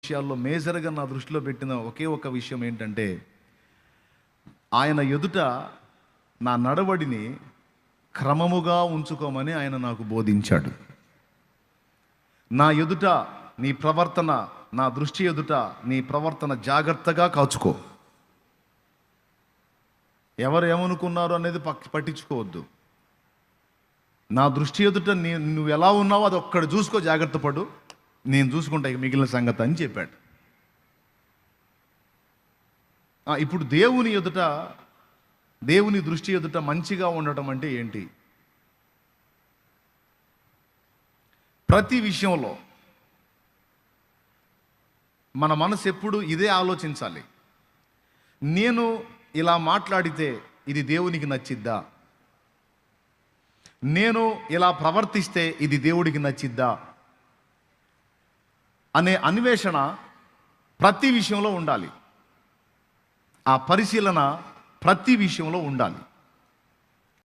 విషయాల్లో మేజర్గా నా దృష్టిలో పెట్టిన ఒకే ఒక విషయం ఏంటంటే, ఆయన ఎదుట నా నడవడిని క్రమముగా ఉంచుకోమని ఆయన నాకు బోధించాడు. నా ఎదుట నీ ప్రవర్తన, నా దృష్టి ఎదుట నీ ప్రవర్తన జాగ్రత్తగా కాచుకో. ఎవరు ఏమనుకున్నారు అనేది పట్టించుకోవద్దు. నా దృష్టి ఎదుట నువ్వు ఎలా ఉన్నావో అది ఒక్కడ చూసుకో, జాగ్రత్త పడు, నేను చూసుకుంటా ఇక మిగిలిన సంగతి అని చెప్పాడు. ఇప్పుడు దేవుని దృష్టి ఎదుట మంచిగా ఉండటం అంటే ఏంటి? ప్రతి విషయంలో మన మనసు ఎప్పుడు ఇదే ఆలోచించాలి. నేను ఇలా మాట్లాడితే ఇది దేవునికి నచ్చిద్దా? నేను ఇలా ప్రవర్తిస్తే ఇది దేవుడికి నచ్చిద్దా అనే అన్వేషణ ప్రతి విషయంలో ఉండాలి. ఆ పరిశీలన ప్రతి విషయంలో ఉండాలి.